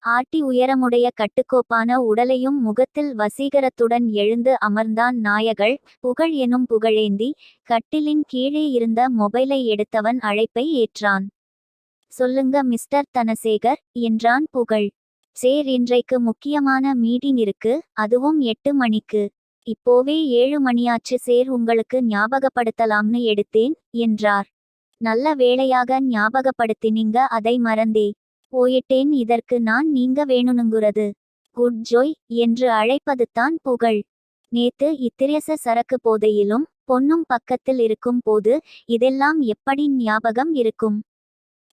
ஆட்டி உயரமுடைய கட்டுக்கோப்பான உடலையும் முகத்தில் வசீகரத்துடன் எழுந்து அமர்ந்தான் நாயகள். புகழ் எனும் புகழேந்தி கட்டிலின் கீழே இருந்த மொபைலை எடுத்தவன் அழைப்பை ஏற்றான். சொல்லுங்க மிஸ்டர் தனசேகர் என்றான் புகழ். சேர், இன்றைக்கு முக்கியமான மீட்டிங் இருக்கு, அதுவும் 8 மணிக்கு. இப்போவே 7 மணியாச்சு சேர், உங்களுக்கு ஞாபகப்படுத்தலாம்னு எடுத்தேன் என்றார். நல்ல வேளையாக ஞாபகப்படுத்தினீங்க, அதை மறந்தே போயிட்டேன். இதற்கு நான் நீங்க வேணுனுங்குறது. குட் ஜோய் என்று அழைப்பதுதான் புகழ். நேத்து இத்திரேச சரக்கு போதையிலும் பொன்னும் பக்கத்தில் இருக்கும் போது இதெல்லாம் எப்படி ஞாபகம் இருக்கும்?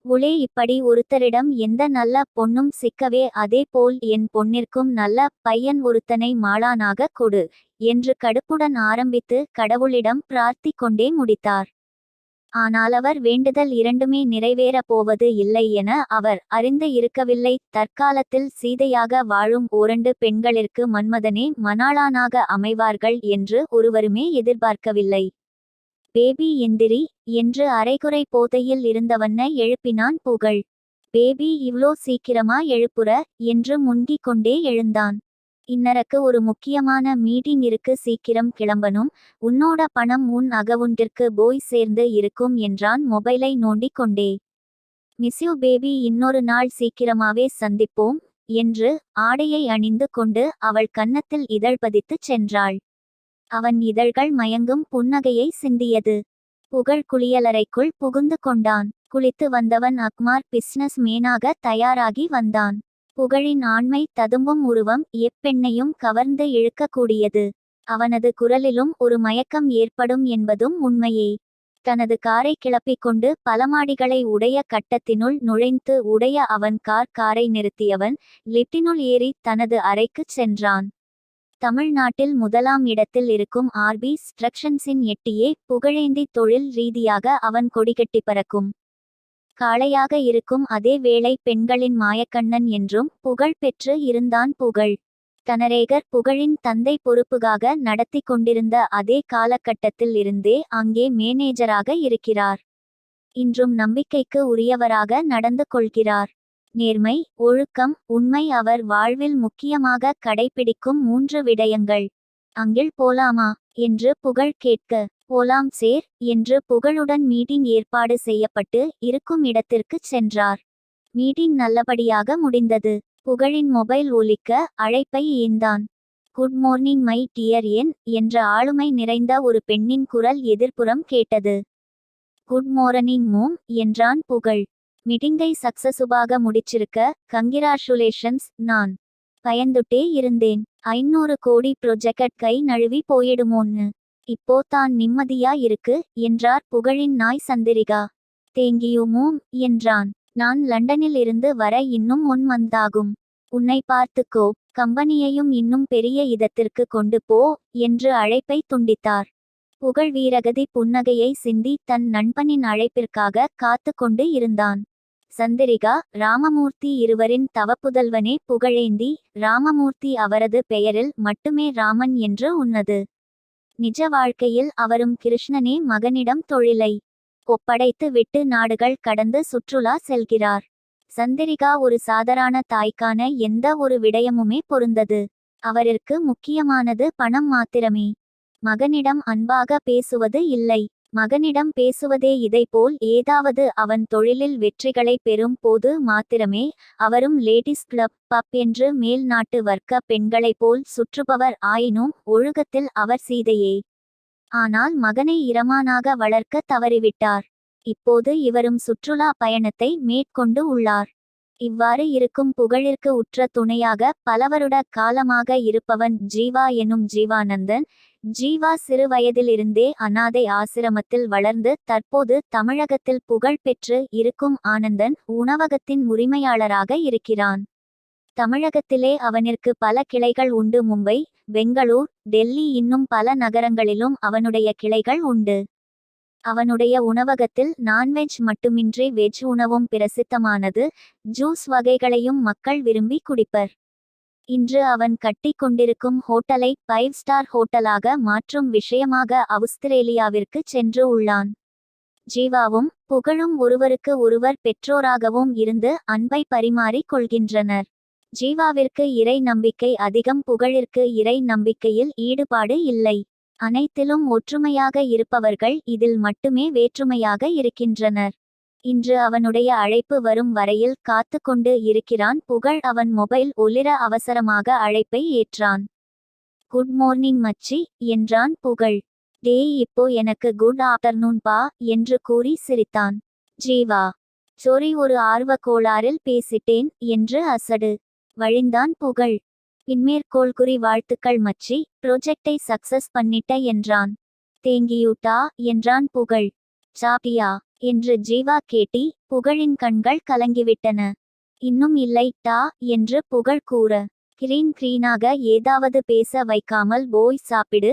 உளே, இப்படி ஒருத்தரிடம் எந்த நல்ல பொண்ணும் சிக்கவே, அதே போல் என் பொன்னிற்கும் நல்ல பையன் ஒருத்தனை மாளானாக கொடு என்று கடுப்புடன் ஆரம்பித்து கடவுளிடம் பிரார்த்திக் கொண்டே முடித்தார். ஆனால் அவர் வேண்டுதல் இரண்டுமே நிறைவேறப் போவது இல்லை என அவர் அறிந்து இருக்கவில்லை. தற்காலத்தில் சீதையாக வாழும் 2 பெண்களிற்கு மன்மதனே மணாளனாக அமைவார்கள் என்று ஒருவருமே எதிர்பார்க்கவில்லை. பேபி எந்திரி என்று அரைகுறை போதையில் இருந்தவன்ன எழுப்பினான் புகழ். பேபி, இவ்ளோ சீக்கிரமா எழுப்புற என்று முன்கிக் கொண்டே எழுந்தான். இன்னரக்கு ஒரு முக்கியமான மீட்டிங் இருக்கு, சீக்கிரம் கிளம்பனும். உன்னோட பணம் உன் அகவுண்டிற்கு போய் சேர்ந்து இருக்கும் என்றான் மொபைலை நோண்டிக் கொண்டே. மிஸ்யூ பேபி, இன்னொரு நாள் சீக்கிரமாவே சந்திப்போம் என்று ஆடையை அணிந்து கொண்டு அவள் கன்னத்தில் இதழ் பதித்துச் சென்றாள். அவன் இதழ்கள் மயங்கும் புன்னகையை சிந்தியது. புகழ் குளியலறைக்குள் புகுந்து கொண்டான். குளித்து வந்தவன் அக்மார் பிஸ்னஸ் மேனாக தயாராகி வந்தான். புகழின் ஆண்மை ததும்பும் உருவம் எப்பெண்ணையும் கவர்ந்து இழுக்கக்கூடியது. அவனது குரலிலும் ஒரு மயக்கம் ஏற்படும் என்பதும் உண்மையே. தனது காரை கிளப்பிக் கொண்டு பலமாடிகளை உடைய கட்டத்தினுள் நுழைந்து உடைய அவன் காரை நிறுத்தியவன் லிப்டினுள் ஏறி தனது அறைக்குச் சென்றான். தமிழ்நாட்டில் முதலாம் இடத்தில் இருக்கும் ஆர்பி ஸ்ட்ரக்ஷன்ஸின் எட்டியே புகழேந்தி தொழில் ரீதியாக அவன் கொடிகட்டி பறக்கும் காளையாக இருக்கும் அதே வேளை பெண்களின் மாயக்கண்ணன் என்றும் புகழ் பெற்று இருந்தான் புகழ். தனரேகர் புகழின் தந்தை பொறுப்புகாக நடத்தி கொண்டிருந்த அதே காலகட்டத்தில் இருந்தே அங்கே மேனேஜராக இருக்கிறார். இன்றும் நம்பிக்கைக்கு உரியவராக நடந்து கொள்கிறார். நேர்மை, ஒழுக்கம், உண்மை அவர் வாழ்வில் முக்கியமாக கடைபிடிக்கும் 3 விடயங்கள். அங்கிள் போலாமா என்று புகழ் கேட்க, போலாம் சேர் என்று புகழுடன் மீட்டிங் ஏற்பாடு செய்யப்பட்டு இருக்கும் இடத்திற்குச் சென்றார். மீட்டிங் நல்லபடியாக முடிந்தது. புகழின் மொபைல் ஒலிக்க அழைப்பை ஈந்தான். குட் மார்னிங் மை டியர் என்ற ஆளுமை நிறைந்த ஒரு பெண்ணின் குரல் எதிர்ப்புறம் கேட்டது. குட் மார்னிங் மோம் என்றான் புகழ். மீட்டிங்கை சக்சஸுபாக முடிச்சிருக்க கங்கிராச்சுலேஷன்ஸ். நான் பயந்துட்டே இருந்தேன், 500 கோடி ப்ரொஜெக்ட் கை நழுவி போயிடுமோன்னு. இப்போ தான் நிம்மதியா இருக்கு என்றார் புகழின் நாய் சந்திரிகா. தேங்கியூ மோம் என்றான். நான் லண்டனில் இருந்து வர இன்னும் 1 month ஆகும். உன்னை பார்த்துக்கோ, கம்பெனியையும் இன்னும் பெரிய இதத்திற்கு கொண்டு போ என்று அழைப்பை துண்டித்தார். புகழ் வீரகதி புன்னகையை சிந்தி தன் நண்பனின் அழைப்பிற்காக காத்து கொண்டு இருந்தான். சந்திரிகா, ராமமூர்த்தி இருவரின் தவப்புதல்வனே புகழேந்தி. ராமமூர்த்தி அவரது பெயரில் மட்டுமே ராமன் என்று உன்னது. நிஜ வாழ்க்கையில் அவரும் கிருஷ்ணனே மகனிடம் தொழிலை ஒப்படைத்து விட்டு நாடுகள் கடந்து சுற்றுலா செல்கிறார். சந்திரிகா ஒரு சாதாரண தாய்க்கான எந்த ஒரு விடயமுமே பொருந்தது. அவருக்கு முக்கியமானது பணம் மாத்திரமே. மகனிடம் அன்பாக பேசுவது இல்லை. மகனிடம் பேசுவதே இதைப்போல் ஏதாவது அவன் தொழிலில் வெற்றிகளை பெறும் போது மாத்திரமே. அவரும் லேடிஸ் கிளப், பப் என்று மேல் நாட்டு வர்க்க பெண்களைப் போல் சுற்றுபவர் ஆயினும் ஒழுக்கத்தில் அவர் சீதையே. ஆனால் மகனை இரமானாக வளர்க்க தவறிவிட்டார். இப்போது இவரும் சுற்றுலா பயணத்தை மேற்கொண்டு உள்ளார். இவ்வாறு இருக்கும் புகழிற்கு உற்ற துணையாக பலவருட காலமாக இருப்பவன் ஜீவா எனும் ஜீவானந்தன். ஜீவா சிறு வயதிலிருந்தே அனாதை ஆசிரமத்தில் வளர்ந்து தற்போது தமிழகத்தில் புகழ் பெற்று இருக்கும் ஆனந்தன் உணவகத்தின் உரிமையாளராக இருக்கிறான். தமிழகத்திலே அவனிற்கு பல கிளைகள் உண்டு. மும்பை, பெங்களூர், டெல்லி இன்னும் பல நகரங்களிலும் அவனுடைய கிளைகள் உண்டு. அவனுடைய உணவகத்தில் நான்வெஜ் மட்டுமின்றி வெஜ் உணவும் பிரசித்தமானது. ஜூஸ் வகைகளையும் மக்கள் விரும்பி குடிப்பர். இன்று அவன் கட்டி கொண்டிருக்கும் ஹோட்டலை 5 ஸ்டார் ஹோட்டலாக மாற்றும் விஷயமாக ஆஸ்திரேலியாவிற்கு சென்று உள்ளான். ஜீவாவும் புகழும் ஒருவருக்கு ஒருவர் பெற்றோராகவும் இருந்து அன்பை பரிமாறிக் கொள்கின்றனர். ஜீவாவிற்கு இறை நம்பிக்கை அதிகம். புகழிற்கு இறை நம்பிக்கையில் ஈடுபாடு இல்லை. அனைத்திலும் ஒற்றுமையாக இருப்பவர்கள் இதில் மட்டுமே வேற்றுமையாக இருக்கின்றனர். இன்று அவனுடைய அழைப்பு வரும் வரையில் காத்து கொண்டு இருக்கிறான். புகழ் அவன் மொபைல் ஒலிர அவசரமாக அழைப்பை ஏற்றான். குட் மார்னிங் மச்சி என்றான் புகழ். டேய், இப்போ எனக்கு குட் ஆஃப்டர்நூன் பா என்று கூறி சிரித்தான். ஜீவா, சொரி, ஒரு ஆர்வ கோளாறில் பேசிட்டேன் என்று அசடு வழிந்தான் புகழ். பின்மேற்கோள் குறி, வாழ்த்துக்கள் மச்சி, ப்ரொஜெக்டை சக்சஸ் பண்ணிட்ட என்றான். தேங்கியூட்டா என்றான் புகழ். சாப்பியா என்று ஜீவா கேட்டி. புகழின் கண்கள் கலங்கிவிட்டன. இன்னும் இல்லை டா என்று புகழ் கூற, கிரீனாக ஏதாவது பேச வைக்காமல் போய் சாப்பிடு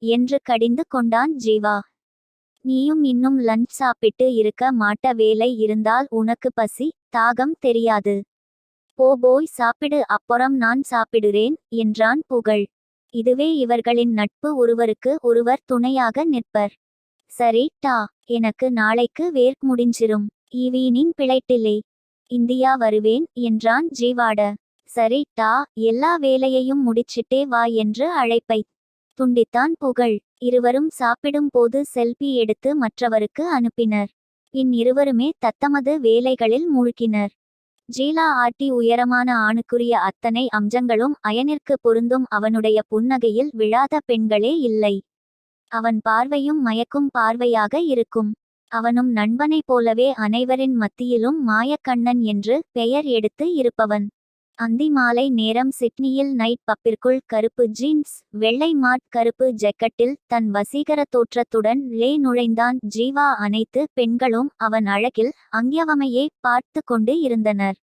என்று கடிந்து கொண்டான் ஜீவா. நீயும் இன்னும் லஞ்ச் சாப்பிட்டு இருக்க மாட்ட? வேலை இருந்தால் உனக்கு பசி தாகம் தெரியாது. போய் சாப்பிடு, அப்புறம் நான் சாப்பிடுறேன் என்றான் புகழ். இதுவே இவர்களின் நட்பு. ஒருவருக்கு ஒருவர் துணையாக நிற்பர். சரி டா, எனக்கு நாளைக்கு வேர்க் முடிஞ்சிரும். ஈவினிங் பிளைட்டிலே இந்தியா வருவேன் என்றான் ஜீவாட. சரி டா, எல்லா வேலையையும் முடிச்சிட்டே வா என்று அழைப்பை துண்டித்தான் புகழ். இருவரும் சாப்பிடும் போது செல்பி எடுத்து மற்றவருக்கு அனுப்பினர். பின் இருவருமே தத்தமது வேலைகளில் மூழ்கினர். ஜீலா ஆட்டி உயரமான ஆணுக்குரிய அத்தனை அம்சங்களும் அயனிற்கு பொருந்தும். அவனுடைய புன்னகையில் விழாத பெண்களே இல்லை. அவன் பார்வையும் மயக்கும் பார்வையாக இருக்கும். அவனும் நண்பனைப் போலவே அனைவரின் மத்தியிலும் மாயக்கண்ணன் என்று பெயர் எடுத்து இருப்பவன். அந்தி மாலை நேரம் சிட்னியில் நைட் பப்பிற்குள் கருப்பு ஜீன்ஸ், வெள்ளை மாட் கருப்பு ஜெக்கெட்டில் தன் வசீகர தோற்றத்துடன் நுழைந்தான். ஜீவா அனைத்து பெண்களும் அவன் அழகில் அங்கியவமையே பார்த்து கொண்டு இருந்தனர்.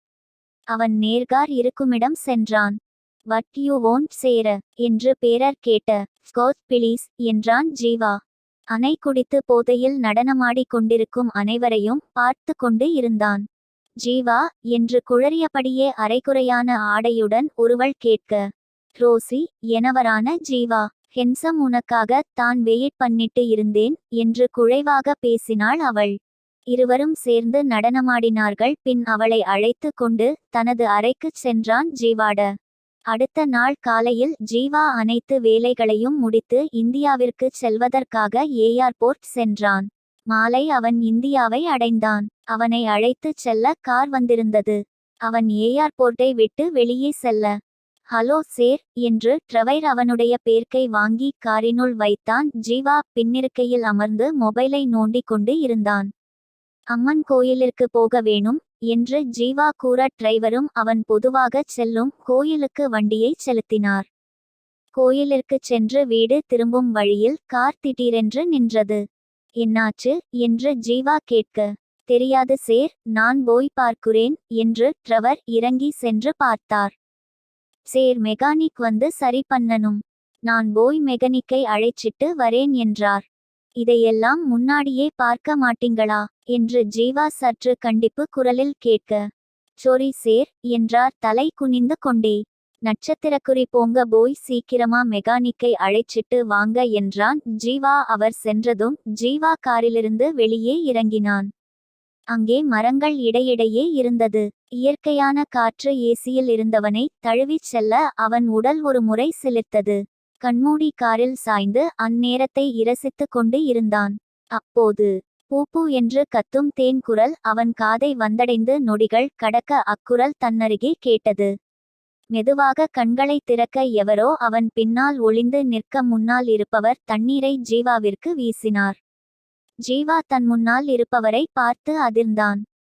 அவன் நேர்கார் இருக்குமிடம் சென்றான். வட் யூ வாண்ட் சேர என்று பேரர் கேட்ட. ஸ்காட் பிளீஸ் என்றான் ஜீவா. அணை குடித்து போதையில் நடனமாடி கொண்டிருக்கும் அனைவரையும் பார்த்து கொண்டு இருந்தான். ஜீவா என்று குழறியபடியே அரைகுறையான ஆடையுடன் ஒருவள் கேட்க. ரோசி எனவரான ஜீவா. ஹென்சம், உனக்காக தான் வெயிட் பண்ணிட்டு இருந்தேன் என்று குழைவாக பேசினாள் அவள். இருவரும் சேர்ந்து நடனமாடினார்கள். பின் அவளை அழைத்து கொண்டு தனது அறைக்குச் சென்றான் ஜீவாட. அடுத்த நாள் காலையில் ஜீவா அனைத்து வேலைகளையும் முடித்து இந்தியாவிற்கு செல்வதற்காக ஏர்போர்ட் சென்றான். மாலை அவன் இந்தியாவை அடைந்தான். அவனை அழைத்துச் செல்ல கார் வந்திருந்தது. அவன் ஏர்போர்ட்டை விட்டு வெளியே செல்ல, ஹலோ சேர் என்று டிரைவர் அவனுடைய பேர்க்கை வாங்கி காரினுள் வைத்தான். ஜீவா பின்னிருக்கையில் அமர்ந்து மொபைலை நோண்டிக் கொண்டு இருந்தான். அம்மன் கோயிலிற்கு போக வேணும் என்று ஜீவா கூற டிரைவரும் அவன் பொதுவாகச் செல்லும் கோயிலுக்கு வண்டியை செலுத்தினார். கோயிலிற்கு சென்று வீடு திரும்பும் வழியில் கார் திடீரென்று நின்றது. என்னாச்சு என்று ஜீவா கேட்க, தெரியாது சேர், நான் போய் பார்க்கிறேன் என்று டிரைவர் இறங்கி சென்று பார்த்தார். சேர், மெக்கானிக் வந்து சரி பண்ணனும். நான் போய் மெக்கானிக்கை அழைச்சிட்டு வரேன் என்றார். இதையெல்லாம் முன்னாடியே பார்க்க மாட்டீங்களா என்று ஜீவா சற்று கண்டிப்பு குரலில் கேட்க, சொரி சேர் என்றார் தலை குனிந்து கொண்டே. நட்சத்திரக்குறி போங்க, போய் சீக்கிரமா மெக்கானிக்கை அழைச்சிட்டு வாங்க என்றான் ஜீவா. அவர் சென்றதும் ஜீவா காரிலிருந்து வெளியே இறங்கினான். அங்கே மரங்கள் இடையிடையே இருந்தது. இயற்கையான காற்று ஏசியில் இருந்தவனை தழுவிச் செல்ல அவன் உடல் ஒரு முறை சிலிர்த்தது. கண்மூடி காரில் சாய்ந்து அந்நேரத்தை இரசித்து கொண்டு இருந்தான். அப்போது பூ என்று கத்தும் தேன் குரல் அவன் காதை வந்தடைந்து நொடிகள் கடக்க அக்குரல் தன்னருகே கேட்டது. மெதுவாக கண்களை திறக்க எவரோ அவன் பின்னால் ஒளிந்து நிற்க முன்னால் இருப்பவர் தண்ணீரை ஜீவாவிற்கு வீசினார். ஜீவா தன் முன்னால் இருப்பவரை பார்த்து அதிர்ந்தான்.